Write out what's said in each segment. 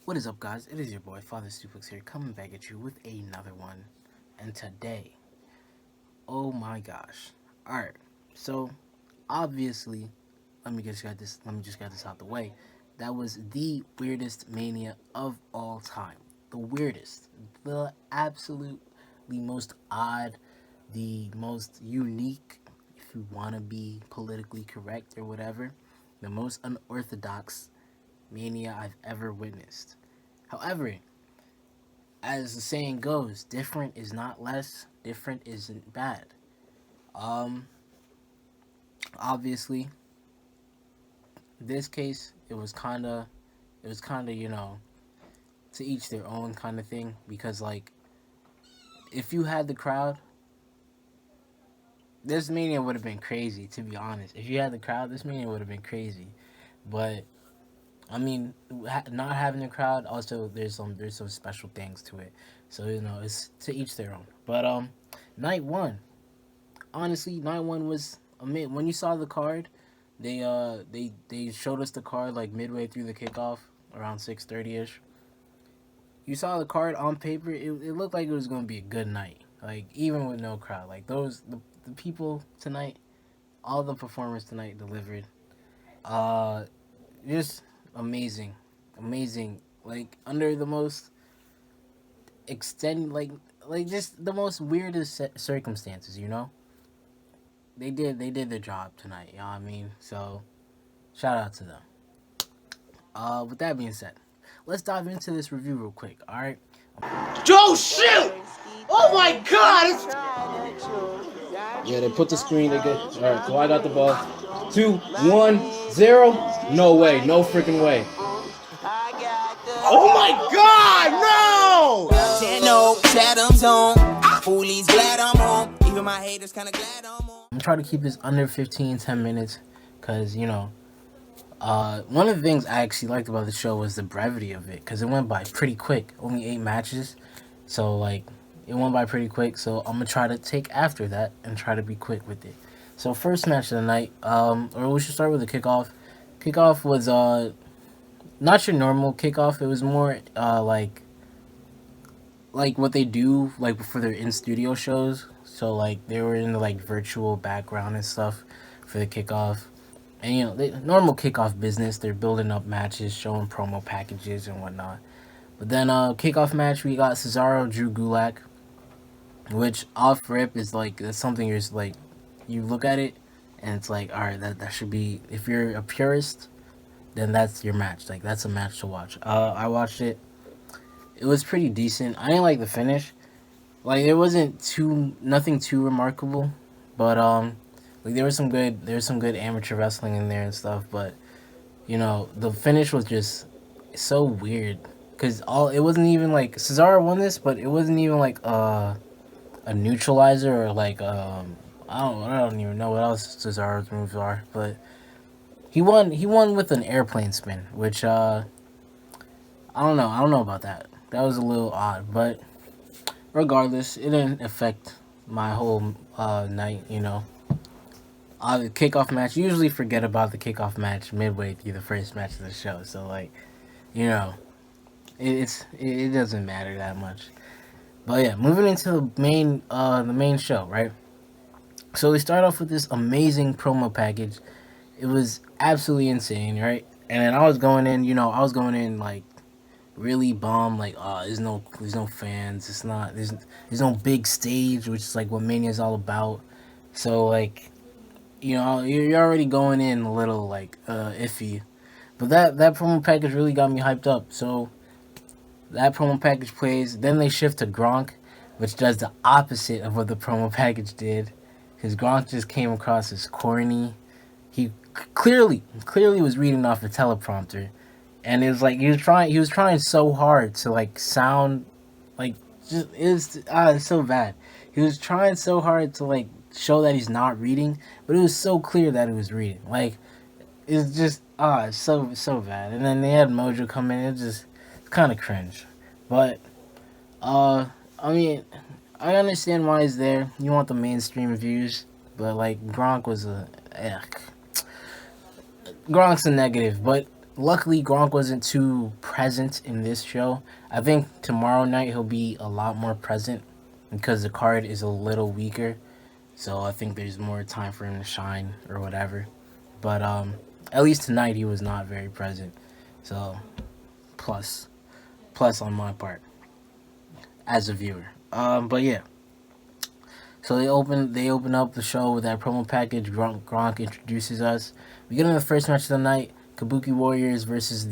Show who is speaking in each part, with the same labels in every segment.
Speaker 1: What is up, guys? It is your boy Father SUPLEX here, coming back at you with another one. And today, oh my gosh! All right, so obviously, let me just get this out the way. That was the weirdest mania of all time. The weirdest, the absolutely most odd, the most unique. If you want to be politically correct or whatever, the most unorthodox mania I've ever witnessed. However, as the saying goes, different is not less, different isn't bad. Um, Obviously, this case, it was kinda, to each their own kind of thing because, like, if you had the crowd, this mania would have been crazy, to be honest. If you had the crowd, this mania would have been crazy. But, I mean, not having the crowd, also, there's some special things to it. So, it's to each their own. But, night one. Honestly, night one was when you saw the card, they showed us the card like midway through the kickoff, around 6:30 ish. You saw the card on paper. It looked like it was gonna be a good night. Like even with no crowd, like the people tonight, all the performers tonight delivered. Uh, just amazing, amazing. Like under the most extend like just the most weirdest circumstances. They did their job tonight. You know what I mean? So shout out to them. With that being said, let's dive into this review real quick. All right.
Speaker 2: Joe, shoot! Oh my God!
Speaker 3: Yeah, they put the screen. They get. All right, so I got the ball. 2, 1, 0. No way. No freaking way.
Speaker 2: Oh my God! No!
Speaker 4: 10-0, Chatham's on. Foolies glad I'm on. Even my haters kinda glad I'm on.
Speaker 1: I'm trying to keep this under 10 minutes, because one of the things I actually liked about the show was the brevity of it, because it went by pretty quick. Only 8 matches, so like it went by pretty quick. So I'm gonna try to take after that and try to be quick with it. So first match of the night, or we should start with the kickoff. Kickoff was not your normal kickoff. It was more like what they do like for their in studio shows. So like they were in the like virtual background and stuff for the kickoff. And normal kickoff business, they're building up matches, showing promo packages and whatnot. But then kickoff match, we got Cesaro Drew Gulak, which off rip is like that's something you're just like you look at it and it's like, all right, that should be, if you're a purist, then that's your match. Like that's a match to watch. I watched it. It was pretty decent. I didn't like the finish. Like it wasn't nothing too remarkable, but like there was some good amateur wrestling in there and stuff, but the finish was just so weird because it wasn't even like Cesaro won this, but it wasn't even like a neutralizer or like I don't even know what else Cesaro's moves are, but he won with an airplane spin, which I don't know about that. That was a little odd, but regardless, it didn't affect my whole night. The kickoff match. Usually forget about the kickoff match midway through the first match of the show. So like, you know, it doesn't matter that much. But yeah, moving into the main show, right? So we start off with this amazing promo package. It was absolutely insane, right? And then I was going in like really bummed, like, oh, there's no fans. There's no big stage, which is like what Mania is all about. So like, you're already going in a little like iffy. But that promo package really got me hyped up. So that promo package plays. Then they shift to Gronk, which does the opposite of what the promo package did. Because Gronk just came across as corny. He clearly was reading off a teleprompter, and it was like he was trying so hard to like sound like, just it's so bad. He was trying so hard to like show that he's not reading, but it was so clear that he was reading. Like it's just it's so bad. And then they had Mojo come in. It's kind of cringe, but I mean, I understand why he's there. You want the mainstream views, but like Gronk's a negative. But luckily Gronk wasn't too present in this show. I think tomorrow night he'll be a lot more present because the card is a little weaker. So I think there's more time for him to shine or whatever. But at least tonight he was not very present. So plus on my part as a viewer. But yeah. So they open up the show with that promo package. Gronk introduces us. We get into the first match of the night. Kabuki Warriors versus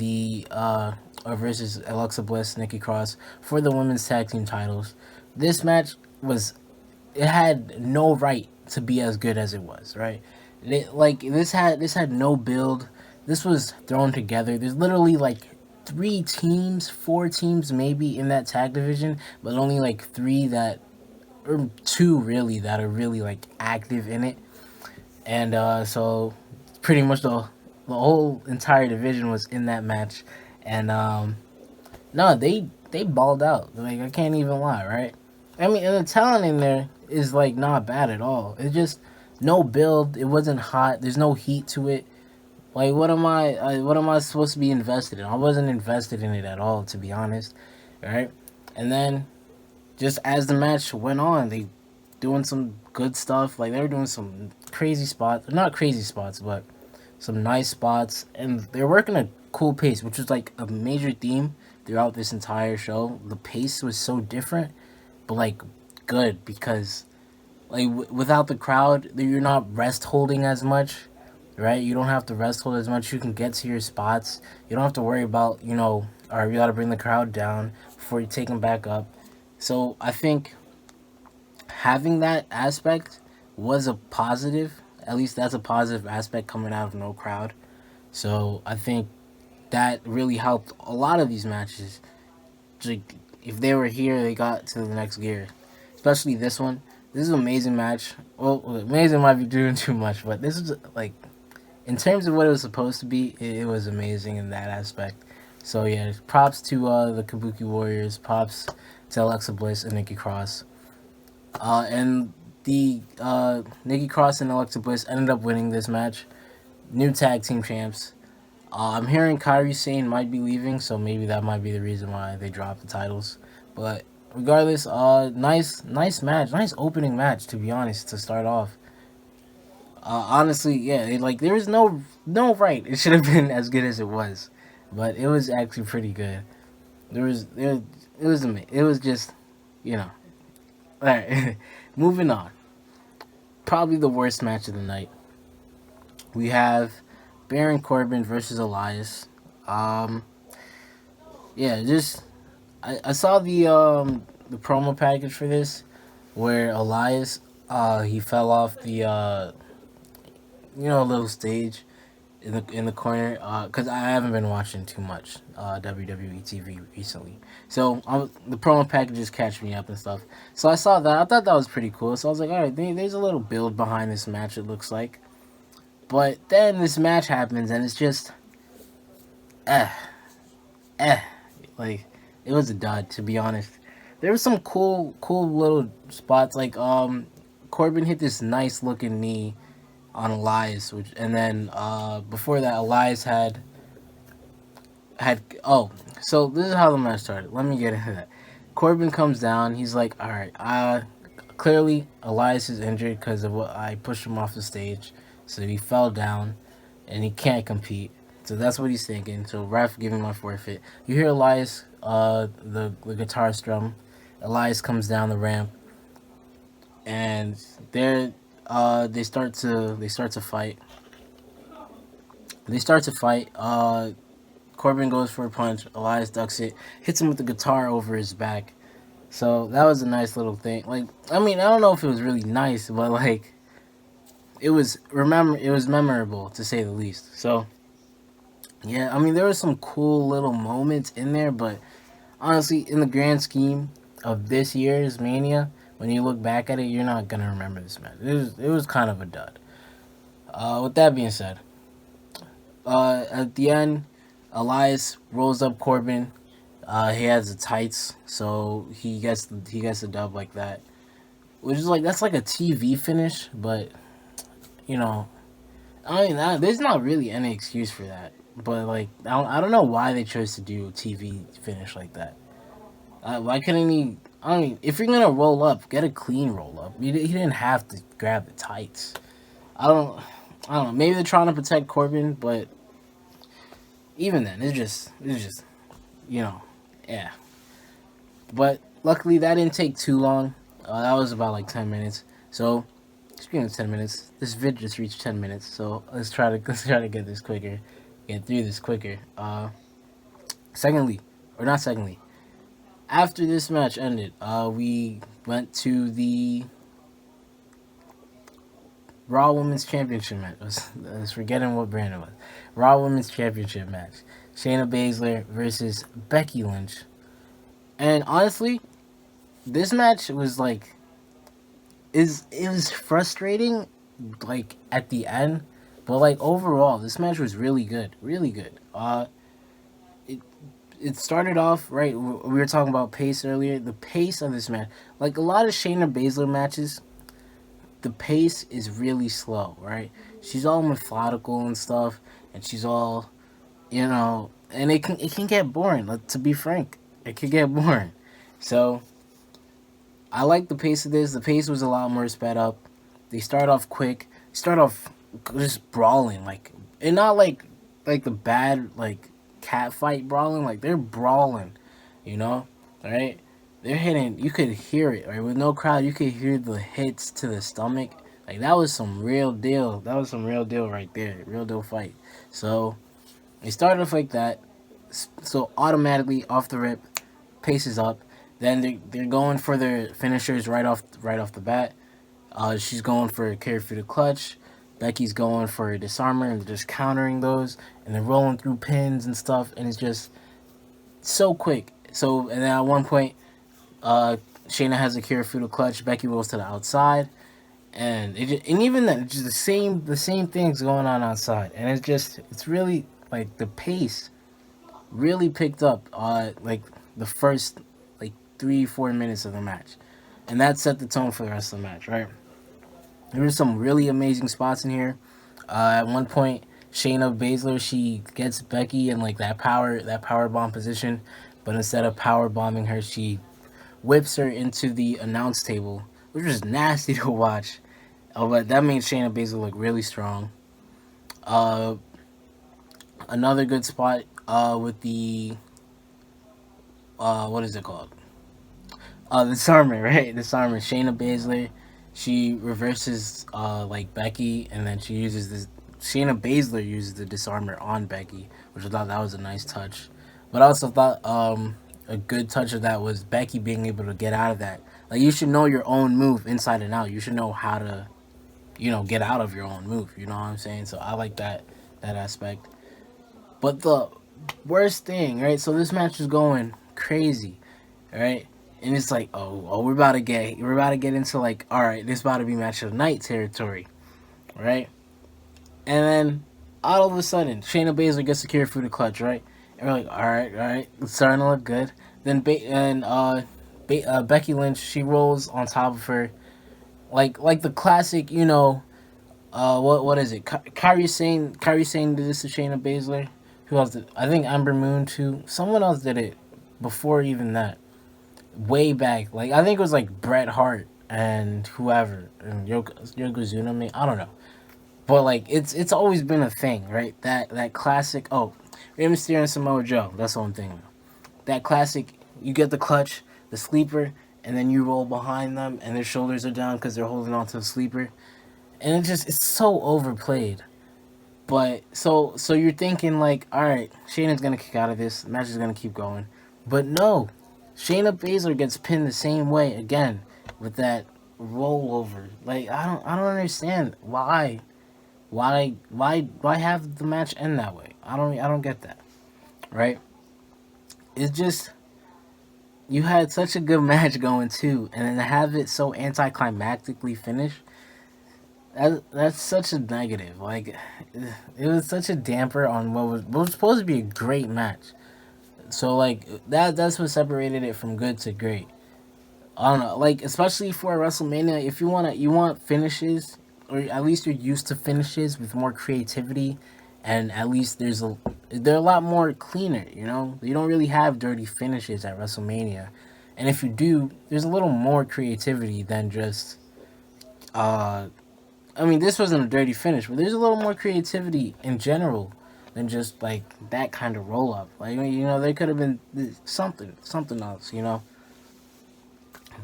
Speaker 1: versus Alexa Bliss, Nikki Cross for the women's tag team titles. This match it had no right to be as good as it was, right? This had no build. This was thrown together. There's literally like 4 teams maybe in that tag division, but only like 3 or 2 really that are really like active in it. And so pretty much the whole entire division was in that match. And no, they balled out. Like, I can't even lie, right? I mean, and the talent in there is like not bad at all. It's just no build. It wasn't hot. There's no heat to it. Like, what am I supposed to be invested in? I wasn't invested in it at all, to be honest, right? And then, just as the match went on, they doing some good stuff. Like, they were doing some crazy spots, not crazy spots, but some nice spots, and they're working a cool pace, which was like a major theme throughout this entire show. The pace was so different, but like good, because like without the crowd, you're not rest holding as much. Right, you don't have to rest hold as much. You can get to your spots. You don't have to worry about, or you got to bring the crowd down before you take them back up. So I think having that aspect was a positive. At least that's a positive aspect coming out of no crowd. So I think that really helped a lot of these matches. Like, if they were here, they got to the next gear. Especially this one. This is an amazing match. Well, amazing might be doing too much, but this is like, in terms of what it was supposed to be, it was amazing in that aspect. So yeah, props to the Kabuki Warriors, props to Alexa Bliss and Nikki Cross. And the Nikki Cross and Alexa Bliss ended up winning this match. New tag team champs. I'm hearing Kairi Sane might be leaving, so maybe that might be the reason why they dropped the titles. But regardless, nice match, nice opening match, to be honest, to start off. Honestly, yeah, there was no right. It should have been as good as it was, but it was actually pretty good. It was just, All right, moving on. Probably the worst match of the night. We have Baron Corbin versus Elias. Yeah, just I saw the promo package for this, where Elias he fell off the little stage in the corner, because I haven't been watching too much WWE TV recently, so the promo packages catch me up and stuff. So I saw that. I thought that was pretty cool. So I was like, all right, there's a little build behind this match, it looks like. But then this match happens and it's just like, it was a dud, to be honest. There was some cool little spots, like Corbin hit this nice looking knee on Elias, and then before that, Elias had so this is how the match started. Let me get into that. Corbin comes down. He's like, all right, clearly Elias is injured because of what I pushed him off the stage, so he fell down and he can't compete. So that's what he's thinking. So ref, give him my forfeit. You hear Elias, the guitar strum. Elias comes down the ramp, and they start to fight. Corbin goes for a punch. Elias ducks it, hits him with the guitar over his back. So that was a nice little thing. Like, I mean, I don't know if it was really nice, but like, it was memorable, to say the least. So yeah, I mean, there were some cool little moments in there, but honestly, in the grand scheme of this year's Mania, when you look back at it, you're not gonna remember this match. It was kind of a dud. With that being said, at the end, Elias rolls up Corbin. He has the tights, so he gets the dub like that, which is like, that's like a TV finish, but I mean, there's not really any excuse for that. But like, I don't know why they chose to do a TV finish like that. Why couldn't he? I mean, if you're gonna roll up, get a clean roll up. He didn't have to grab the tights. I don't, I don't know. Maybe they're trying to protect Corbin, but even then, it's just, you know, yeah. But luckily, that didn't take too long. That was about like 10 minutes. So, speaking of 10 minutes, this vid just reached 10 minutes. So let's try to get this quicker, get through this quicker. Secondly, or not secondly, after this match ended, we went to the Raw Women's Championship match. I was forgetting what brand it was. Raw Women's Championship match. Shayna Baszler versus Becky Lynch. And honestly, this match was like, it was frustrating, like at the end, but like overall, this match was really good, really good. It started off right. We were talking about pace earlier. The pace of this match, like a lot of Shayna Baszler matches, the pace is really slow, right? She's all methodical and stuff, and she's all, and it can get boring. Like, to be frank, it can get boring. So I like the pace of this. The pace was a lot more sped up. They start off quick. Start off just brawling, like, and not like the bad like cat fight brawling. Like, they're brawling, right? They're hitting. You could hear it, right? With no crowd, you could hear the hits to the stomach. Like, that was some real deal. That was some real deal right there. Real deal fight. So they started off like that. So automatically off the rip, pace is up. Then they're going for their finishers right off the bat. She's going for a carry through the clutch. Becky's going for a disarmer, and they're just countering those, and they're rolling through pins and stuff, and it's just so quick. So, and then at one point, Shayna has a carry through the clutch. Becky rolls to the outside, and and even then, it's just the same things going on outside, and it's really like the pace really picked up. Like the first like 3-4 minutes of the match, and that set the tone for the rest of the match, right? There were some really amazing spots in here. At one point, Shayna Baszler, she gets Becky in like that power bomb position, but instead of power bombing her, she whips her into the announce table, which was nasty to watch. But that made Shayna Baszler look really strong. Another good spot with the what is it called? The disarmer, right? Disarmer. Shayna Baszler, she reverses like Becky, and then she uses this. Shayna Baszler uses the disarmer on Becky, which I thought that was a nice touch. But I also thought a good touch of that was Becky being able to get out of that. Like, you should know your own move inside and out. You should know how to, get out of your own move. You know what I'm saying? So I like that aspect. But the worst thing, right? So this match is going crazy, right? And it's like, we're about to get into like, all right, this about to be match of the night territory, right? And then all of a sudden, Shayna Baszler gets secured through the clutch, right? And we're like, all right, it's starting to look good. Then Becky Lynch, she rolls on top of her, like the classic, what is it? Kairi Sane did this to Shayna Baszler. Who else did? I think Ember Moon too. Someone else did it before even that. Way back, like I think it was like Bret Hart and whoever, and Yokozuna, maybe, I don't know. But like it's always been a thing, right? That classic. Oh, Rey Mysterio and Samoa Joe. That's the one thing. That classic. You get the clutch, the sleeper, and then you roll behind them, and their shoulders are down because they're holding on to the sleeper, and it's so overplayed. But so you're thinking like, all right, Shayna's gonna kick out of this. The match is gonna keep going, but no, Shayna Baszler gets pinned the same way again with that rollover. Like, I don't understand why have the match end that way. I don't get that, right? It's just, you had such a good match going too, and then to have it so anticlimactically finish, that's such a negative. Like, it was such a damper on what was supposed to be a great match. So like that's what separated it from good to great. I don't know, like, especially for WrestleMania, if you want finishes, or at least you're used to finishes with more creativity and at least they're a lot more cleaner. You know, you don't really have dirty finishes at WrestleMania, and if you do, there's a little more creativity than just. I mean, this wasn't a dirty finish, but there's a little more creativity in general than just like that kind of roll up. Like, you know, there could have been something else. You know.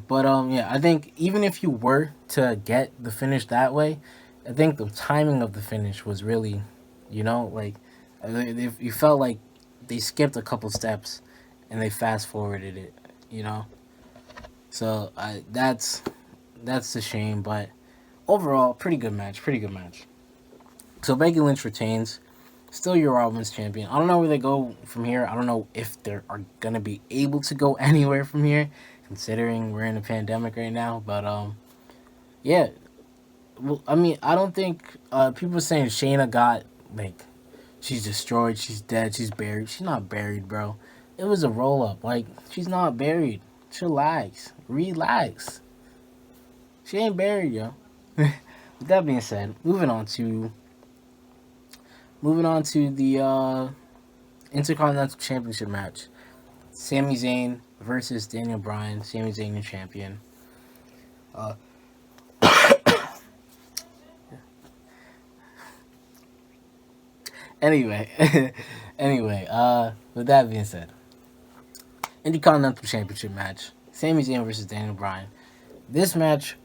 Speaker 1: But yeah, I think even if you were to get the finish that way, I think the timing of the finish was really, you know, like you felt like they skipped a couple steps and they fast forwarded it, you know. So that's a shame, but overall, pretty good match, pretty good match. So Becky Lynch retains, still your Raw Women's Champion. I don't know where they go from here. I don't know if they are gonna be able to go anywhere from here, considering we're in a pandemic right now. But yeah. Well, I mean, I don't think people saying Shayna got like she's destroyed, she's dead, she's buried. She's not buried, bro. It was a roll up. Like she's not buried. Chillax, relax. She ain't buried, yo. With that being said, moving on to the Intercontinental Championship match. Sami Zayn versus Daniel Bryan. Sami Zayn, your champion. Uh, anyway, with that being said, Intercontinental Championship match. Sami Zayn versus Daniel Bryan. This match,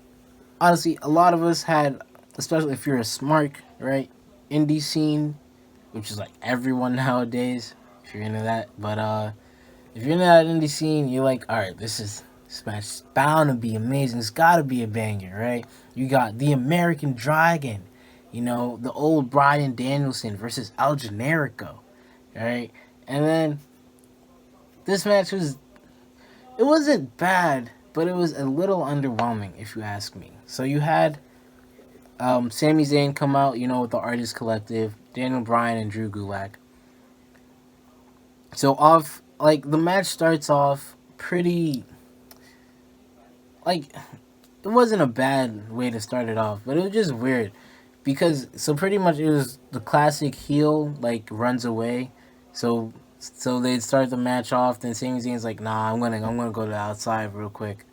Speaker 1: honestly, a lot of us had, especially if you're a smart, right, indie scene, which is like everyone nowadays, if you're into that. But if you're into that indie scene, you're like, all right, this match is bound to be amazing. It's got to be a banger, right? You got the American Dragon, you know, the old Bryan Danielson versus El Generico, right? And then this match it wasn't bad, but it was a little underwhelming, if you ask me. So you had Sami Zayn come out, you know, with the Artist Collective, Daniel Bryan and Drew Gulak. So the match starts off pretty, like, it wasn't a bad way to start it off, but it was just weird. Because, so pretty much it was the classic heel, like, runs away. So they start the match off, then Sami Zayn's like, nah, I'm gonna go to the outside real quick.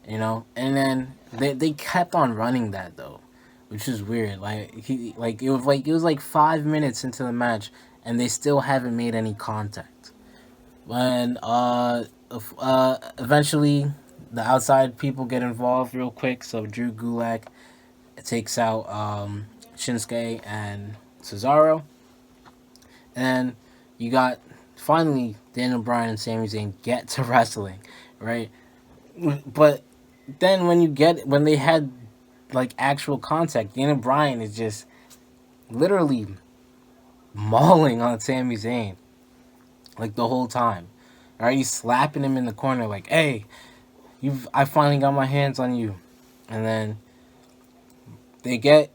Speaker 1: You know? And then they kept on running that, though, which is weird. It was like 5 minutes into the match, and they still haven't made any contact. When eventually the outside people get involved real quick, so Drew Gulak takes out Shinsuke and Cesaro, and you got finally Daniel Bryan and Sami Zayn get to wrestling, right? But then when they had like actual contact, Daniel Bryan is just literally mauling on Sami Zayn like the whole time. Alright, he's slapping him in the corner like, hey, I finally got my hands on you. And then they get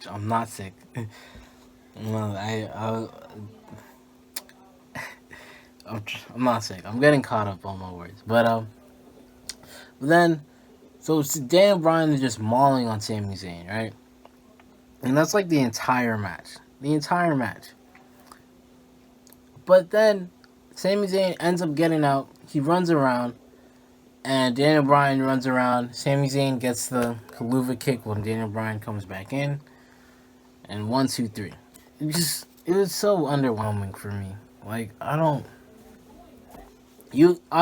Speaker 1: I'm not sick. No, I'm not sick. I'm getting caught up on my words. But then so Daniel Bryan is just mauling on Sami Zayn, right? And that's like the entire match. But then Sami Zayn ends up getting out. He runs around. And Daniel Bryan runs around. Sami Zayn gets the Kaluva kick when Daniel Bryan comes back in. And 1, 2, 3. It was so underwhelming for me. Like, I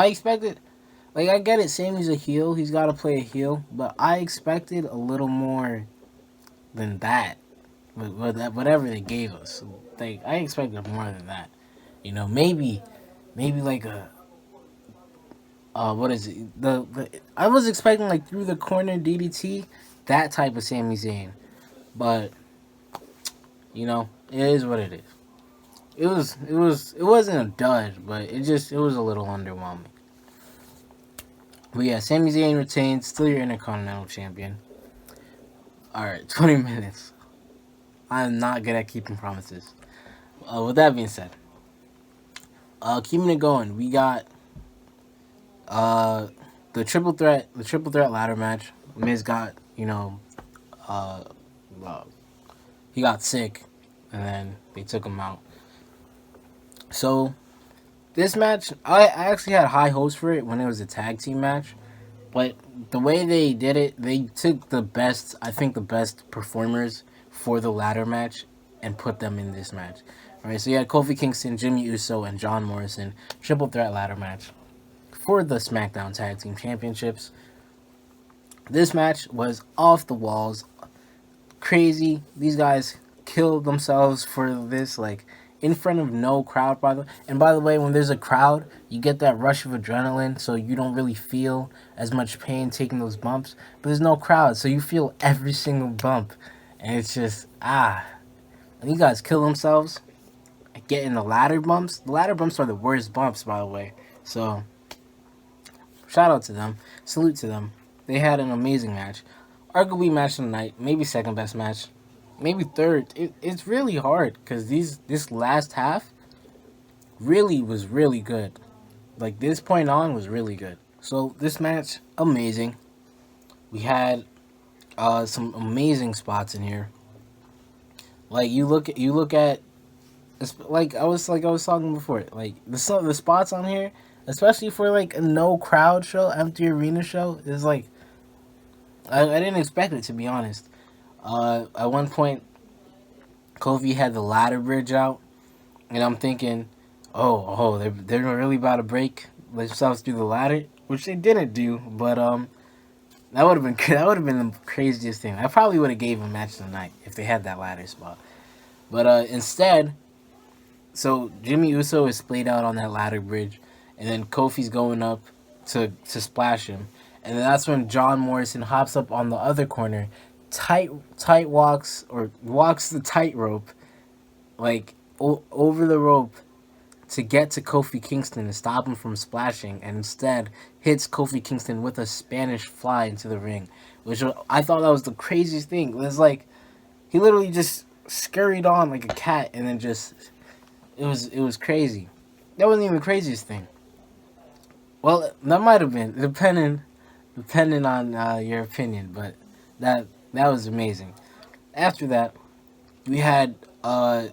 Speaker 1: expected, like, I get it, Sami's a heel. He's got to play a heel. But I expected a little more than that. Whatever they gave us. Like, I expected more than that. You know, maybe like a what is it? I was expecting like through the corner DDT, that type of Sami Zayn, but you know, it is what it is. It wasn't a dud, but it was a little underwhelming. But yeah, Sami Zayn retains, still your Intercontinental Champion. All right, 20 minutes. I'm not good at keeping promises. With that being said, keeping it going, we got the triple threat ladder match. Miz got, you know, uh, he got sick, and then they took him out. So this match, I actually had high hopes for it when it was a tag team match, but the way they did it, they took the best, I think the best performers for the ladder match and put them in this match. All right, so you had Kofi Kingston, Jimmy Uso, and John Morrison triple threat ladder match for the SmackDown Tag Team Championships. This match was off the walls, crazy. These guys killed themselves for this, like in front of no crowd. By the way, when there's a crowd, you get that rush of adrenaline, so you don't really feel as much pain taking those bumps. But there's no crowd, so you feel every single bump, and it's just And these guys kill themselves getting the ladder bumps. The ladder bumps are the worst bumps, by the way. So shout out to them, salute to them. They had an amazing match. Arguably match of the night, maybe second best match, maybe third. It's really hard because this last half was really good. Like this point on was really good. So this match, amazing. We had some amazing spots in here. Like you look at like I was talking before. Like the spots on here, especially for like a no crowd show, empty arena show, is like I didn't expect it, to be honest. At one point, Kofi had the ladder bridge out, and I'm thinking, they're really about to break themselves through the ladder, which they didn't do. But that would have been the craziest thing. I probably would have gave them match of the night if they had that ladder spot. But instead, so Jimmy Uso is splayed out on that ladder bridge, and then Kofi's going up to splash him. And then that's when John Morrison hops up on the other corner, walks the tightrope, like over the rope to get to Kofi Kingston and stop him from splashing, and instead hits Kofi Kingston with a Spanish fly into the ring, which I thought that was the craziest thing. It was like he literally just scurried on like a cat, and then it was crazy. That wasn't even the craziest thing. Well, that might have been depending on your opinion, but that was amazing. After that, we had like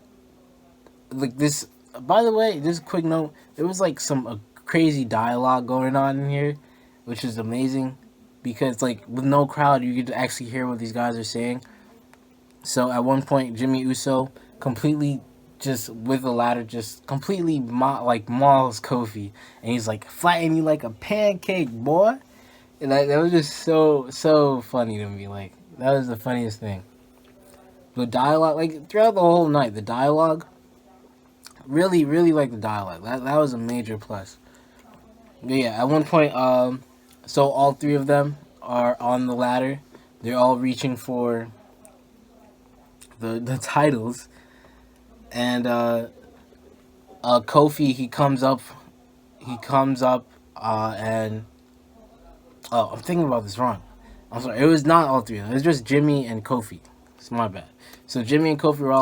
Speaker 1: this. By the way, just a quick note: there was like some crazy dialogue going on in here, which is amazing because like with no crowd, you could actually hear what these guys are saying. So at one point, Jimmy Uso completely just with the ladder, just completely mauls Kofi, and he's like, "Flatten you like a pancake, boy." And that was just so funny to me. Like that was the funniest thing. The dialogue, like throughout the whole night, the dialogue, really like the dialogue. That was a major plus. But yeah, at one point, so all three of them are on the ladder. They're all reaching for the titles, and Kofi he comes up, and I'm thinking about this wrong. I'm sorry. It was not all three. It was just Jimmy and Kofi. It's my bad. So Jimmy and Kofi were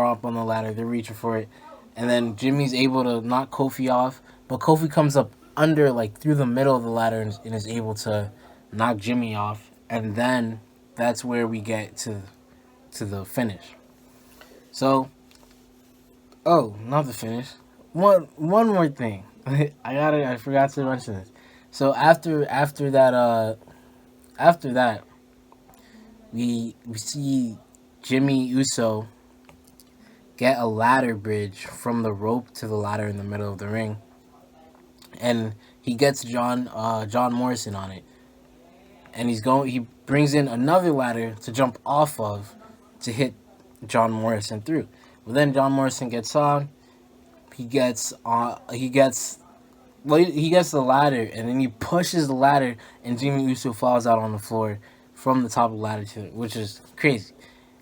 Speaker 1: up on the ladder. They're reaching for it, and then Jimmy's able to knock Kofi off, but Kofi comes up under, like through the middle of the ladder, and is able to knock Jimmy off, and then that's where we get to the finish. So, not the finish. One more thing. I forgot to mention this. So after that, we see Jimmy Uso get a ladder bridge from the rope to the ladder in the middle of the ring, and he gets John Morrison on it, and he brings in another ladder to jump off of to hit John Morrison through. But then John Morrison gets on, he gets the ladder, and then he pushes the ladder, and Jimmy Uso falls out on the floor from the top of the ladder which is crazy.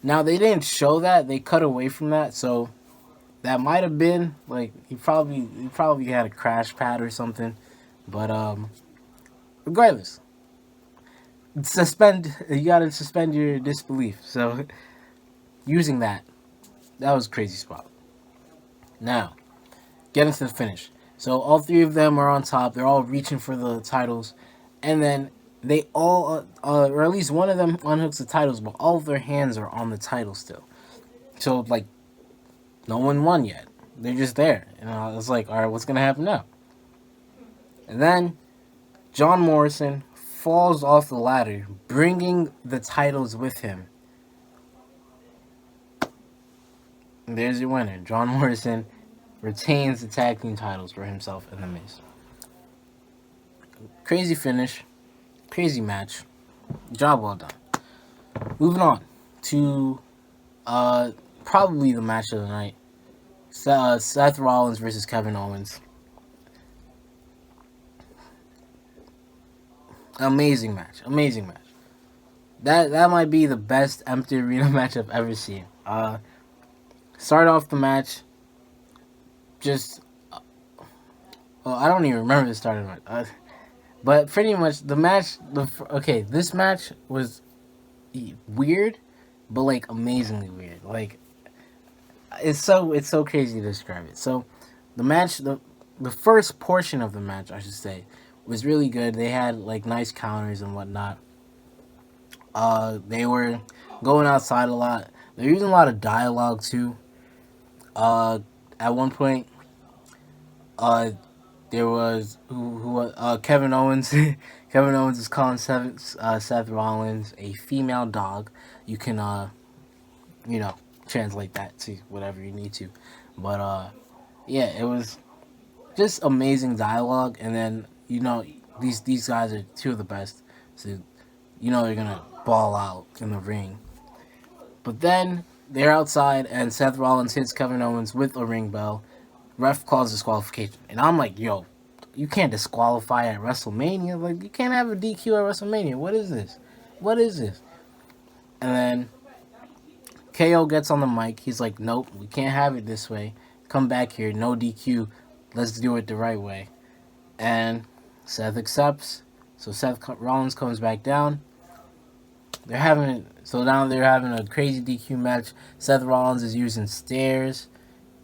Speaker 1: Now they didn't show that; they cut away from that, so that might have been like he probably had a crash pad or something. But regardless, you gotta suspend your disbelief. So using that was a crazy spot. Now, getting to the finish. So all three of them are on top. They're all reaching for the titles. And then they all, or at least one of them unhooks the titles, but all of their hands are on the title still. So, like, no one won yet. They're just there. And I was like, all right, what's going to happen now? And then John Morrison falls off the ladder, bringing the titles with him. And there's your winner. John Morrison retains the tag team titles for himself and The Miz. Crazy finish. Crazy match. Job well done. Moving on to probably the match of the night. Seth Rollins versus Kevin Owens. Amazing match. Amazing match. That might be the best empty arena match I've ever seen. Start off the match. Just, well, I don't even remember the start of it. But pretty much the match. This match was weird, but like amazingly weird. Like it's so crazy to describe it. So the match, the first portion of the match, I should say, was really good. They had like nice counters and whatnot. They were going outside a lot. They were using a lot of dialogue too. At one point, there was Kevin Owens. Kevin Owens is calling Seth Rollins a female dog. You can translate that to whatever you need to. But yeah, it was just amazing dialogue. And then these guys are two of the best, so they're gonna ball out in the ring. But then they're outside, and Seth Rollins hits Kevin Owens with a ring bell. Ref calls disqualification. And I'm like, yo, you can't disqualify at WrestleMania. Like, you can't have a DQ at WrestleMania. What is this? What is this? And then KO gets on the mic. He's like, nope, we can't have it this way. Come back here. No DQ. Let's do it the right way. And Seth accepts. So Seth Rollins comes back down. Now they're having a crazy DQ match. Seth Rollins is using stairs.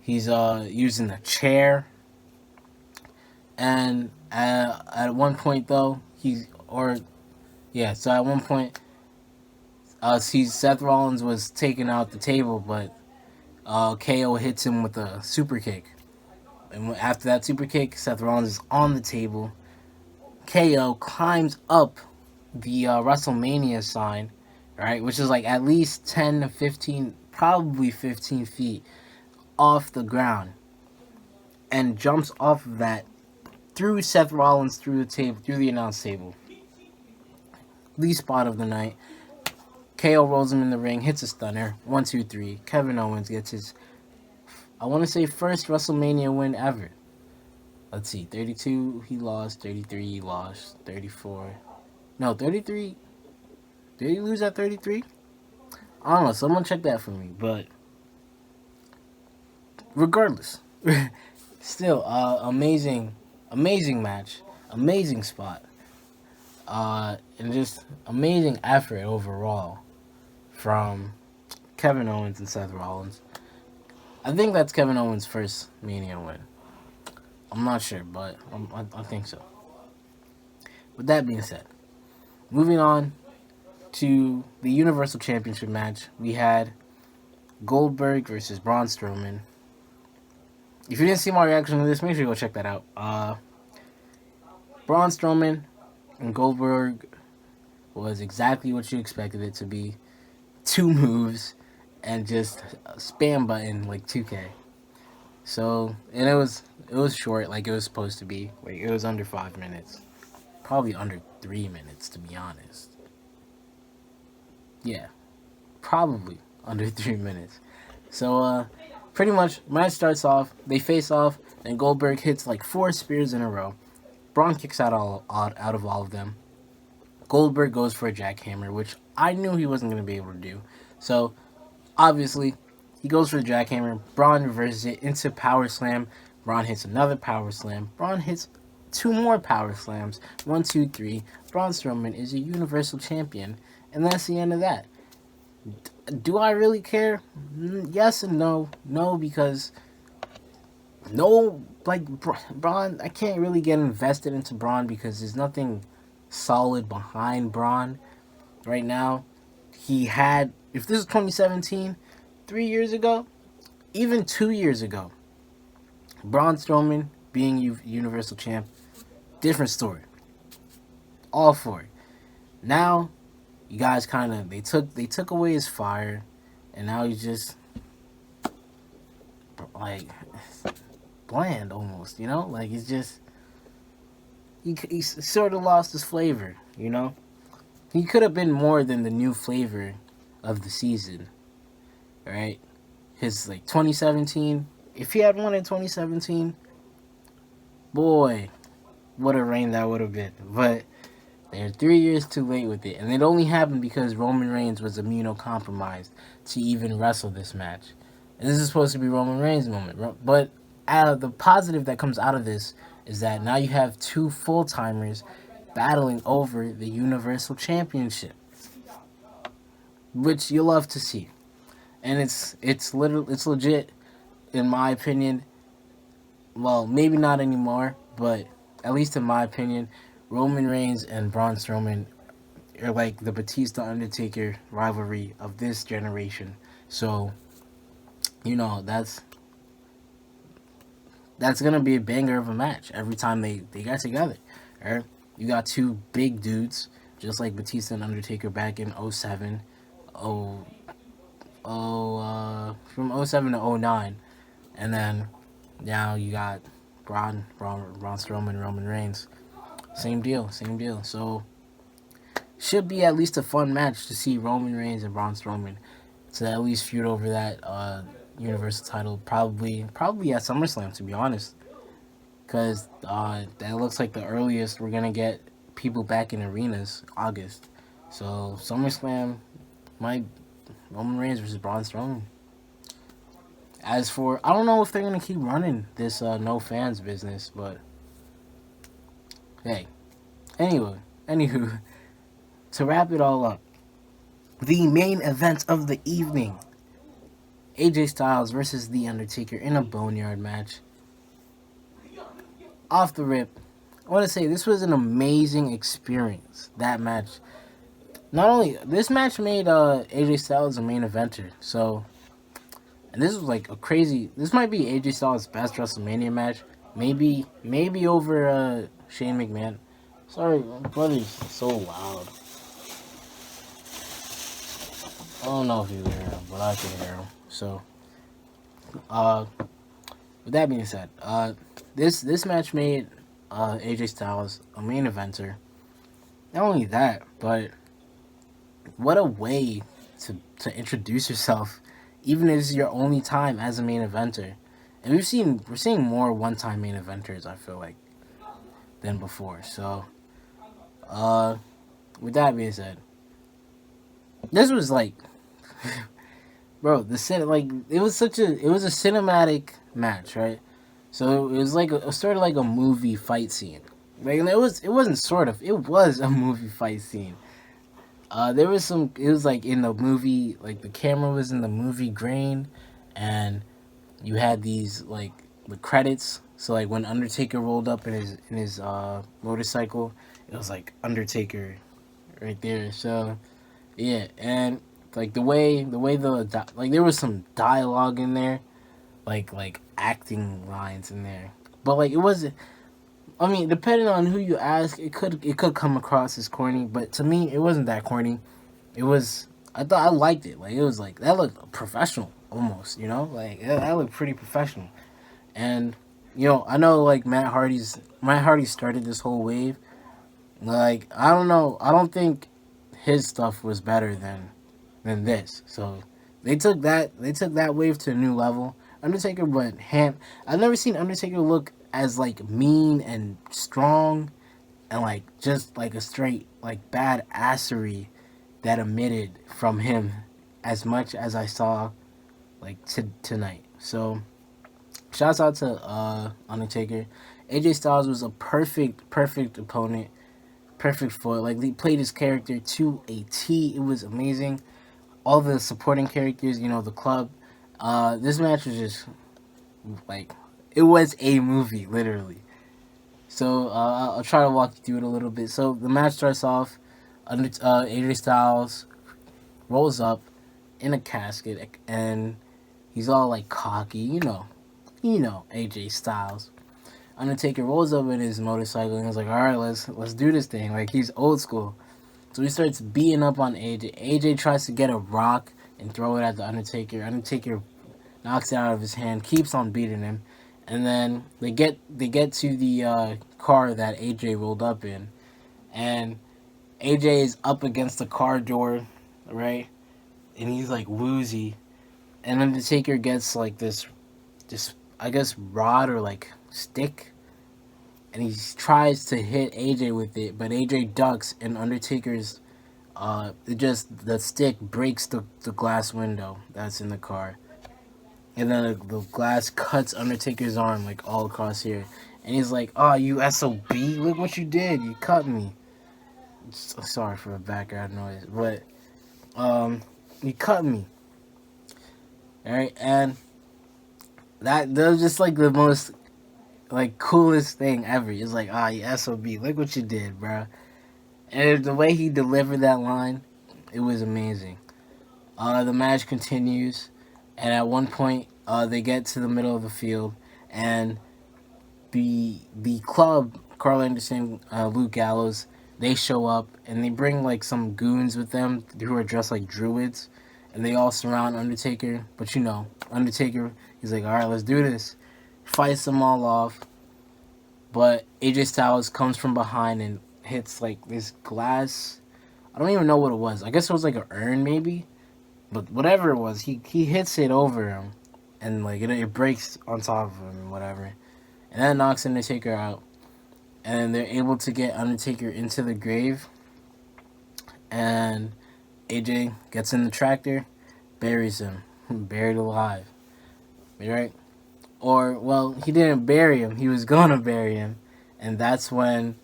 Speaker 1: He's using a chair. And at one point though, so at one point, Seth Rollins was taking out the table, but KO hits him with a super kick. And after that super kick, Seth Rollins is on the table. KO climbs up the WrestleMania sign, right, which is like at least 10 to 15, probably 15 feet off the ground, and jumps off of that through Seth Rollins, through the announce table. The spot of the night. KO rolls him in the ring, hits a stunner. 1, 2, 3. Kevin Owens gets his, I want to say, first WrestleMania win ever. Let's see, 32 he lost, 33 he lost, 34. No, 33. Did he lose at 33? I don't know. Someone check that for me. But regardless, still, amazing match, amazing spot, and just amazing effort overall from Kevin Owens and Seth Rollins. I think that's Kevin Owens' first Mania win. I'm not sure, but I think so. With that being said, moving on to the Universal Championship match, we had Goldberg versus Braun Strowman. If you didn't see my reaction to this, make sure you go check that out. Braun Strowman and Goldberg was exactly what you expected it to be. 2 moves and just a spam button like 2K. So, and it was short, like it was supposed to be. Like, it was under 5 minutes. Probably under 3 minutes, to be honest. Yeah, probably under 3 minutes. So, pretty much, match starts off, they face off, and Goldberg hits like 4 spears in a row. Braun kicks out of all of them. Goldberg goes for a jackhammer, which I knew he wasn't going to be able to do. So, obviously, he goes for the jackhammer. Braun reverses it into power slam. Braun hits another power slam. Braun hits 2 more power slams. 1, 2, 3. Braun Strowman is a Universal Champion. And that's the end of that. Do I really care? Yes and no. No, because Braun, I can't really get invested into Braun because there's nothing solid behind Braun right now. He had, if this is 2017, 3 years ago, even 2 years ago, Braun Strowman being Universal Champ, different story. All for it. Now, you guys kind of they took away his fire, and now he's just like bland almost. Like he's just he sort of lost his flavor. He could have been more than the new flavor of the season, right? His 2017. If he had won in 2017, boy, what a reign that would have been. But they're 3 years too late with it, and it only happened because Roman Reigns was immunocompromised to even wrestle this match. And this is supposed to be Roman Reigns' moment, but the positive that comes out of this is that now you have two full-timers battling over the Universal Championship, which you'll love to see. And it's legit, in my opinion. Well, maybe not anymore, but at least in my opinion, Roman Reigns and Braun Strowman are like the Batista-Undertaker rivalry of this generation. So, that's gonna be a banger of a match every time they get together. Right? You got two big dudes, just like Batista and Undertaker back in 07. From 07 to 09. And then now you got Braun Strowman, Roman Reigns. Same deal. So, should be at least a fun match to see Roman Reigns and Braun Strowman to at least feud over that Universal title. Probably at SummerSlam, to be honest. Because that looks like the earliest we're going to get people back in arenas, August. So, SummerSlam might Roman Reigns versus Braun Strowman. As for, I don't know if they're going to keep running this no fans business, but hey. Anywho, to wrap it all up, the main event of the evening, AJ Styles versus The Undertaker in a Boneyard match. Off the rip, I want to say this was an amazing experience, that match. Not only, this match made AJ Styles a main eventer, so, and this was like a crazy, this might be AJ Styles' best WrestleMania match, maybe over Shane McMahon. Sorry, my brother's so loud. I don't know if you hear him, but I can hear him. So, with that being said, this match made AJ Styles a main eventer. Not only that, but what a way to introduce yourself, even if it's your only time as a main eventer. And we're seeing more one-time main eventers, I feel like, than before. So, with that being said, this was like, bro, it was a cinematic match, right? So it was like sort of like a movie fight scene. Like, it was a movie fight scene. It was like in the movie, like the camera was in the movie grain, and you had these like the credits. So like when Undertaker rolled up in his motorcycle, it was like Undertaker right there. So yeah, and like the way there was some dialogue in there, like acting lines in there, but like it wasn't. I mean, depending on who you ask, it could come across as corny, but to me, it wasn't that corny. It was. I liked it. Like, it was like that looked professional almost. Like that looked pretty professional. And I know like Matt Hardy started this whole wave. Like, I don't know. I don't think his stuff was better than this. So they took that wave to a new level. Undertaker went ham. I've never seen Undertaker look as like mean and strong and like just like a straight like badassery that emitted from him as much as I saw like tonight. So shouts out to Undertaker. AJ Styles was a perfect opponent, perfect foil. Like, he played his character to a T. It was amazing. All the supporting characters, the club. This match was just like, it was a movie, literally. So I'll try to walk you through it a little bit. So the match starts off. AJ Styles rolls up in a casket, and he's all like cocky, you know AJ Styles. Undertaker rolls up in his motorcycle and he's like, "All right, let's do this thing." Like he's old school. So he starts beating up on AJ. AJ tries to get a rock and throw it at the Undertaker. Undertaker knocks it out of his hand, keeps on beating him, and then they get to the car that AJ rolled up in, and AJ is up against the car door, right? And he's like woozy, and Undertaker gets like this I guess rod or like stick, and he tries to hit AJ with it, but AJ ducks, and Undertaker's the stick breaks the glass window that's in the car, and then the glass cuts Undertaker's arm like all across here, and he's like, "Oh, you SOB! Look what you did! You cut me." Sorry for the background noise, but you cut me. All right, and that was just like the most like coolest thing ever. It's like, you SOB, look what you did, bro. And the way he delivered that line, it was amazing. The match continues, and at one point, they get to the middle of the field, and the club, Carl Anderson, Luke Gallows, they show up, and they bring like some goons with them who are dressed like druids, and they all surround Undertaker. But Undertaker, he's like, "All right, let's do this." Fights them all off, but AJ Styles comes from behind and hits like this glass. I don't even know what it was. I guess it was like an urn maybe, but whatever it was, he hits it over him, and like it breaks on top of him and whatever, and that knocks Undertaker out, and they're able to get Undertaker into the grave, and AJ gets in the tractor, buries him, buried alive, right? Or, well, he didn't bury him. He was gonna bury him. And that's when,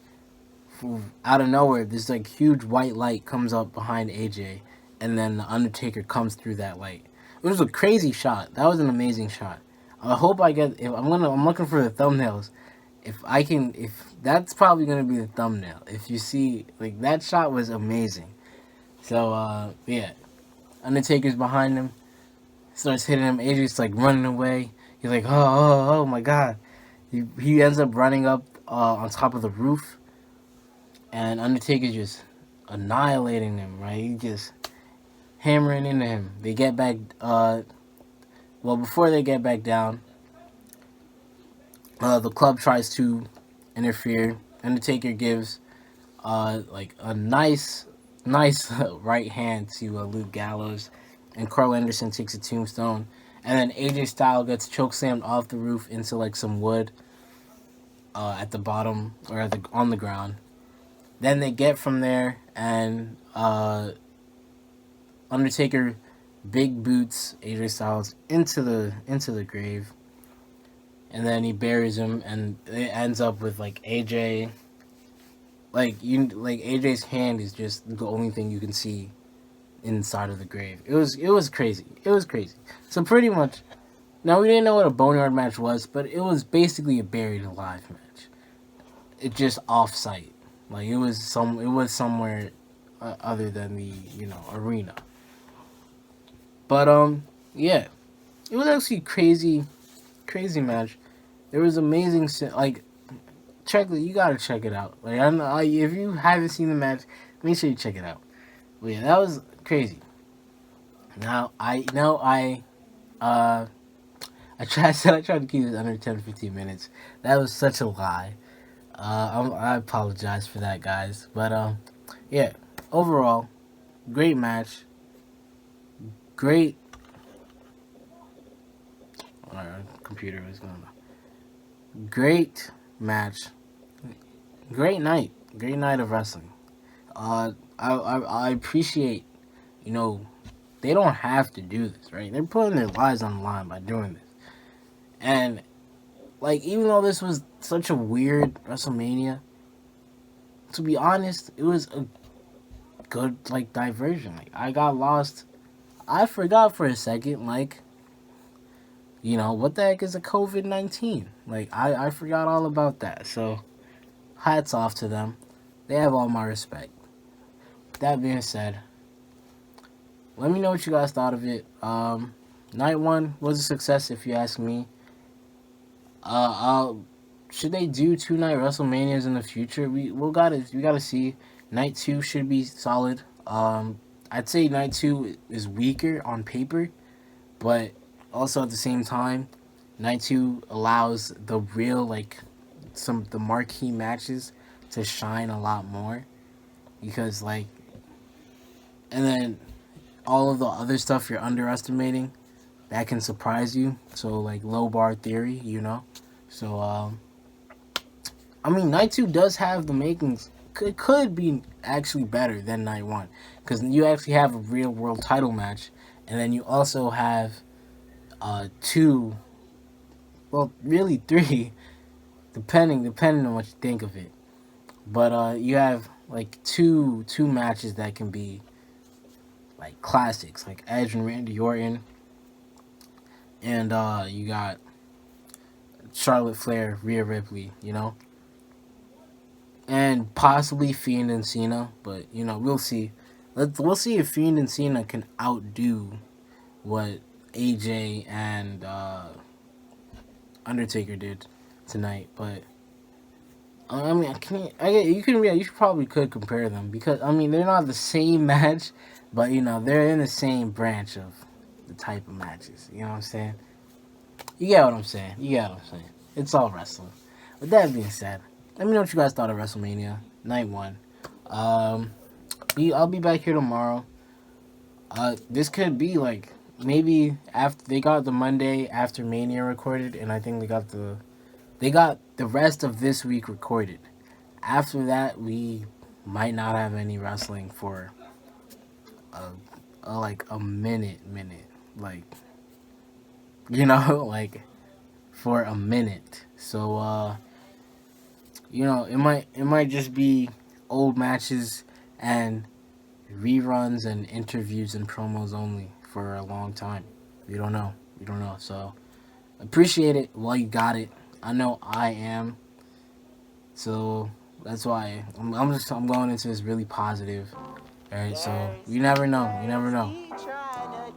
Speaker 1: out of nowhere, this like huge white light comes up behind AJ, and then the Undertaker comes through that light. It was a crazy shot. That was an amazing shot. I hope I get. I'm looking for the thumbnails. If that's probably gonna be the thumbnail. If you see, like, that shot was amazing. So yeah, Undertaker's behind him, starts hitting him. AJ's like running away. He's like, oh my god. He ends up running up on top of the roof, and Undertaker's just annihilating him, right? He just hammering into him. They get back, before they get back down, the club tries to interfere. Undertaker gives like a nice right hand to Luke Gallows, and Carl Anderson takes a tombstone. And then AJ Styles gets chokeslammed off the roof into like some wood at the bottom or on the ground. Then they get from there, and Undertaker big boots AJ Styles into the grave, and then he buries him, and it ends up with like AJ. AJ's hand is just the only thing you can see inside of the grave. It was crazy. It was crazy. So pretty much, now we didn't know what a boneyard match was, but it was basically a buried alive match. It just off site, like it was somewhere other than the arena. But yeah, it was actually crazy match. There was amazing you gotta check it out. Like if you haven't seen the match, make sure you check it out. But yeah, that was crazy. Now I tried to keep it under 10-15 minutes. That was such a lie. I apologize for that, guys. But yeah, overall, great match. Great. Our computer was going on. Great match. Great night. Great night of wrestling. I appreciate, they don't have to do this, right? They're putting their lives on the line by doing this. And, like, even though this was such a weird WrestleMania, to be honest, it was a good, like, diversion. Like, I got lost. I forgot for a second, like, what the heck is a COVID-19? Like, I forgot all about that. So, hats off to them. They have all my respect. That being said, let me know what you guys thought of it. Night one was a success, if you ask me. Should they do 2-night WrestleManias in the future? We gotta see. Night two should be solid. I'd say night two is weaker on paper, but also at the same time, night two allows the real the marquee matches to shine a lot more, because and then all of the other stuff you're underestimating that can surprise you. So low bar theory, So night two does have the makings. Could be actually better than night one, because you actually have a real world title match, and then you also have two, well, really three, depending on what you think of it. But you have two matches that can be classics, like Edge and Randy Orton, and you got Charlotte Flair, Rhea Ripley, and possibly Fiend and Cena, but we'll see. We'll see if Fiend and Cena can outdo what AJ and Undertaker did tonight. But you probably could compare them, because they're not the same match, but they're in the same branch of the type of matches. You know what I'm saying? You get what I'm saying. It's all wrestling. With that being said, let me know what you guys thought of WrestleMania Night 1. I'll be back here tomorrow. This could be maybe after they got the Monday after Mania recorded, and I think they got the rest of this week recorded. After that, we might not have any wrestling for a minute, for a minute. So it might just be old matches and reruns and interviews and promos only for a long time. We don't know. So appreciate it while you got it. I know I am. So that's why I'm going into this really positive. All right. So you never know.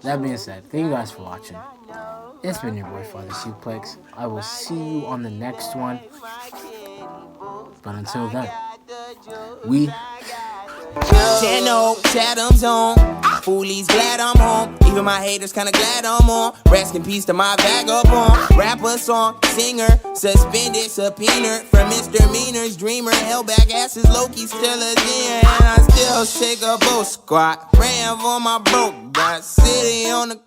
Speaker 1: That being said, thank you guys for watching. It's been your boy Father Suplex. I will see you on the next one. But until then, we
Speaker 4: 10-0, Chatham's on. Foolies glad I'm home. Even my haters kinda glad I'm on. Rest in peace to my vagabond. Rapper, song, singer, suspended, subpoena from misdemeanors. Dreamer, held back asses, Loki still a deer. And I still shake a boat squat. Ran for my broke. Got city on the